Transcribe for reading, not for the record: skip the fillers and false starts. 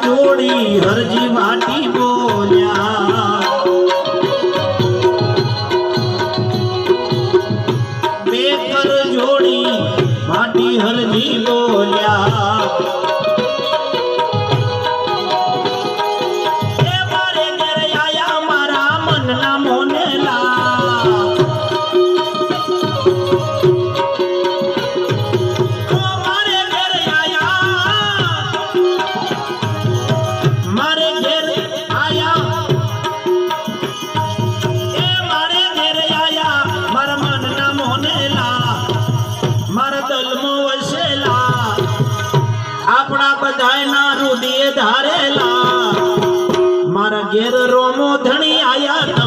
જોડી હરજી વાટી બોલ્યા બે કર જોડી વાટી હરજી બોલ્યા એ મારે ઘેર આયા મારા મનના મોનેલા બધાયના રૂડીએ ધારેલા મારા ઘેર રોમો ધણી આયા